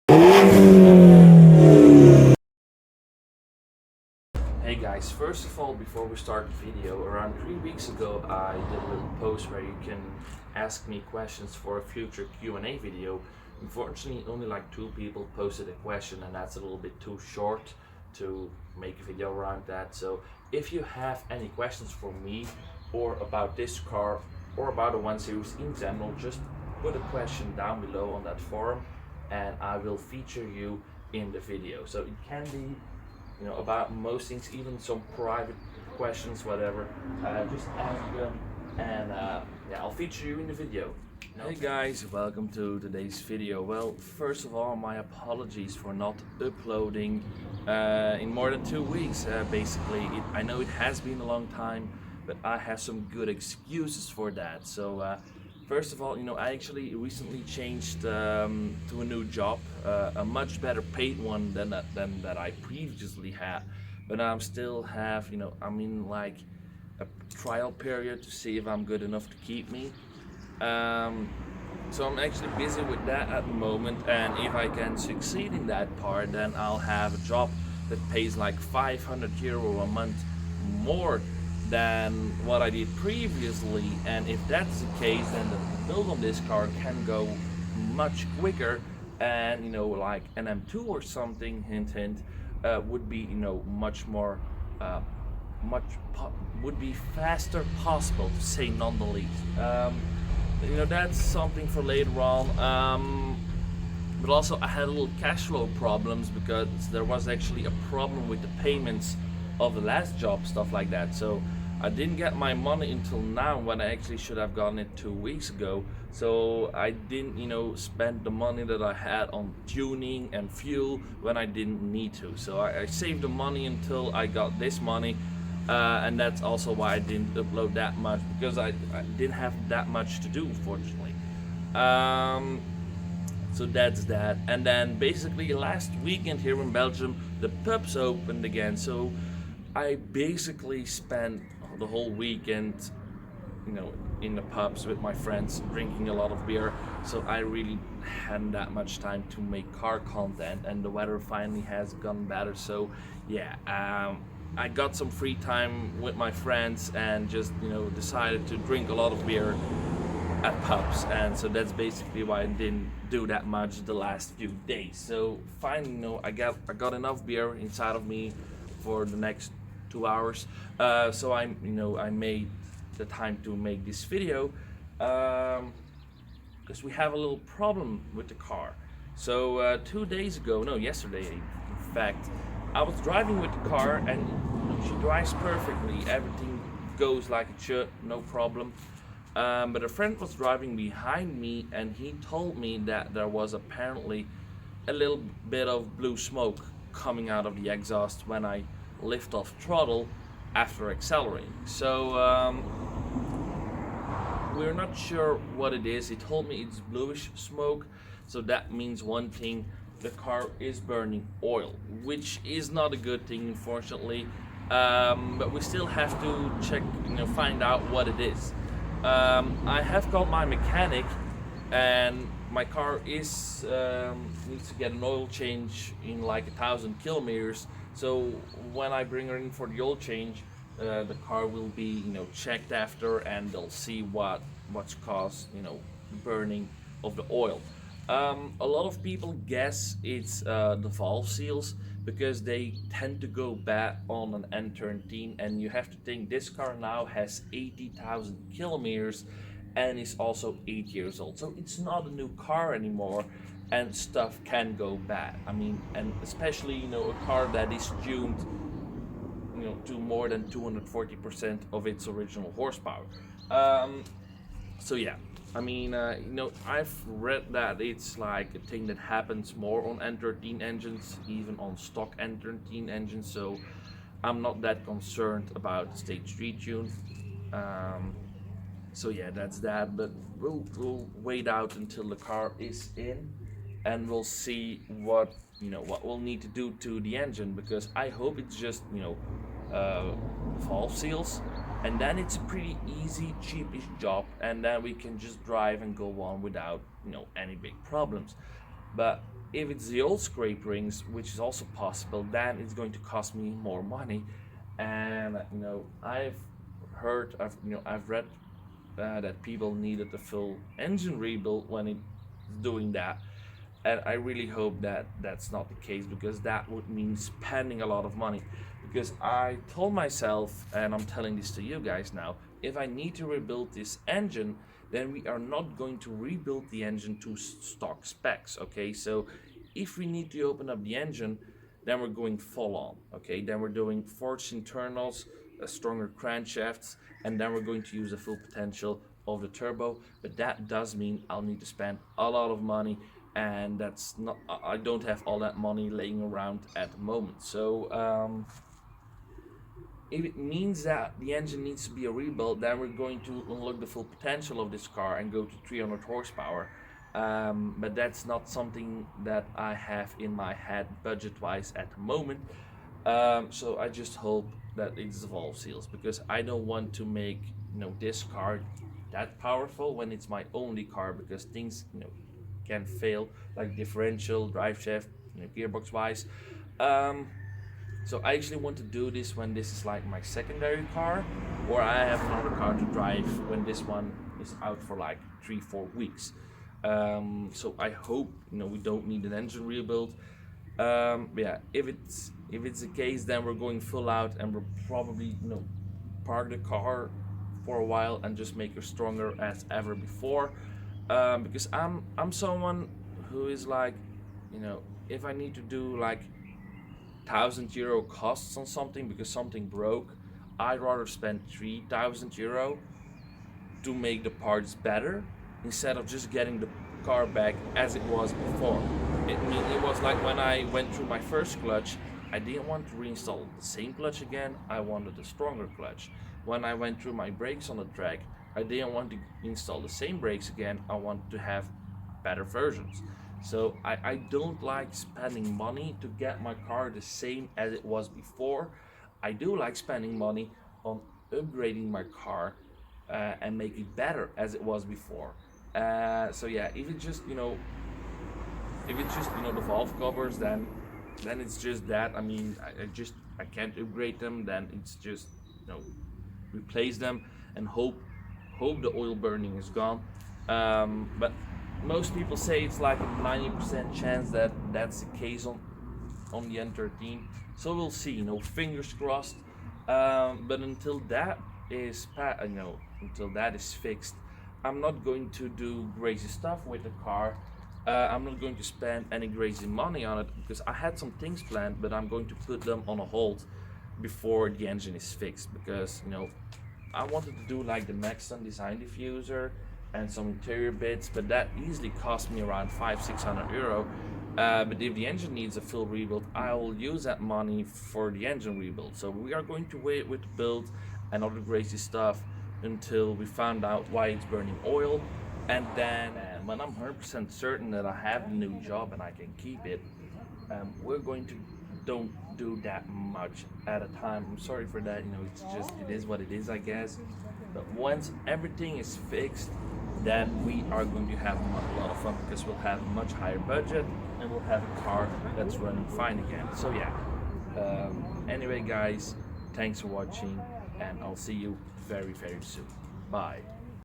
Hey guys, first of all, before we start the video, around 3 weeks ago I did a little post where you can ask me questions for a future Q&A video. Unfortunately, only like 2 people posted a question, and that's a little bit too short to make a video around that. So if you have any questions for me or about this car or about a 1 Series in general, just put a question down below on that forum and I will feature you in the video. So it can be about most things, even some private questions, whatever. Just ask them, and yeah, I'll feature you in the video. Hey guys, welcome to today's video. Well, first of all, my apologies for not uploading in more than 2 weeks. Basically, I know it has been a long time, but I have some good excuses for that. So first of all, I actually recently changed to a new job, a much better paid one than that I previously had. But I'm still have, I'm in like a trial period to see if I'm good enough to keep me. So I'm actually busy with that at the moment, and if I can succeed in that part, then I'll have a job that pays like 500 euro a month more than what I did previously. And if that's the case, then the build on this car can go much quicker, and like an M2 or something, hint hint, would be much more would be faster possible, to say none the least. That's something for later on. But also I had a little cash flow problems because there was actually a problem with the payments of the last job, stuff like that. So I didn't get my money until now, when I actually should have gotten it 2 weeks ago. So I didn't, spend the money that I had on tuning and fuel when I didn't need to. So I saved the money until I got this money. And that's also why I didn't upload that much, because I didn't have that much to do, fortunately. So that's that. And then basically last weekend here in Belgium, the pubs opened again. So I basically spent the whole weekend, in the pubs with my friends, drinking a lot of beer. So I really hadn't that much time to make car content, and the weather finally has gotten better. So yeah, I got some free time with my friends and just decided to drink a lot of beer at pubs, and so that's basically why I didn't do that much the last few days. So finally, I got enough beer inside of me for the next 2 hours. So I made the time to make this video, because we have a little problem with the car. So 2 days ago, no, yesterday in fact, I was driving with the car, and she drives perfectly. Everything goes like it should, no problem. But a friend was driving behind me, and he told me that there was apparently a little bit of blue smoke coming out of the exhaust when I lift off throttle after accelerating. So we're not sure what it is. He told me it's bluish smoke, so that means one thing: the car is burning oil, which is not a good thing, unfortunately. But we still have to check, find out what it is. I have called my mechanic, and my car is needs to get an oil change in like 1,000 kilometers. So when I bring her in for the oil change, the car will be checked after, and they'll see what's caused burning of the oil. A lot of people guess it's the valve seals, because they tend to go bad on an N13, and you have to think this car now has 80,000 kilometers and is also 8 years old. So it's not a new car anymore, and stuff can go bad. I mean, and especially a car that is tuned to more than 240% of its original horsepower. So yeah, I mean, I've read that it's like a thing that happens more on N13 engines, even on stock N13 engines. So I'm not that concerned about stage 3 tune. So yeah, that's that. But we'll wait out until the car is in, and we'll see what we'll need to do to the engine, because I hope it's just valve seals, and then it's a pretty easy, cheapish job, and then we can just drive and go on without any big problems. But If it's the old scrape rings, which is also possible, then it's going to cost me more money. And I've read that people needed a full engine rebuild when it's doing that, and I really hope that that's not the case, because that would mean spending a lot of money. Because I told myself, and I'm telling this to you guys now, if I need to rebuild this engine, then we are not going to rebuild the engine to stock specs. Okay, so if we need to open up the engine, then we're going full on. Okay, then we're doing forged internals, stronger crankshafts, and then we're going to use the full potential of the turbo. But that does mean I'll need to spend a lot of money, and that's not, I don't have all that money laying around at the moment. So if it means that the engine needs to be a rebuild, then we're going to unlock the full potential of this car and go to 300 horsepower. But that's not something that I have in my head budget-wise at the moment. So I just hope that it's the valve seals, because I don't want to make this car that powerful when it's my only car, because things can fail, like differential, drive shaft, gearbox wise. So I actually want to do this when this is like my secondary car, or I have another car to drive when this one is out for like 3-4 weeks. So I hope we don't need an engine rebuild. Yeah, if it's the case, then we're going full out, and we'll probably park the car for a while and just make her stronger as ever before. Because I'm someone who is like, if I need to do like €1,000 costs on something because something broke, I'd rather spend €3,000 to make the parts better, instead of just getting the car back as it was before. It was like when I went through my first clutch, I didn't want to reinstall the same clutch again, I wanted a stronger clutch. When I went through my brakes on the track, I didn't want to install the same brakes again, I wanted to have better versions. So I don't like spending money to get my car the same as it was before. I do like spending money on upgrading my car and make it better as it was before. So yeah, if it's just the valve covers, then it's just that. I mean, I can't upgrade them. Then it's just replace them and hope the oil burning is gone. But most people say it's like a 90% chance that that's the case on the N13. So we'll see. Fingers crossed. But until that is fixed, I'm not going to do crazy stuff with the car. I'm not going to spend any crazy money on it, because I had some things planned, but I'm going to put them on a hold before the engine is fixed, because I wanted to do like the Maxton design diffuser and some interior bits, but that easily cost me around 500-600 euro. But if the engine needs a full rebuild, I will use that money for the engine rebuild. So we are going to wait with the build and other crazy stuff until we found out why it's burning oil, and then when I'm 100% certain that I have a new job and I can keep it, we're going to don't do that much at a time. I'm sorry for that, it is what it is, I guess. But once everything is fixed, then we are going to have a lot of fun, because we'll have a much higher budget and we'll have a car that's running fine again. So yeah, anyway guys, thanks for watching, and I'll see you very, very soon. Bye.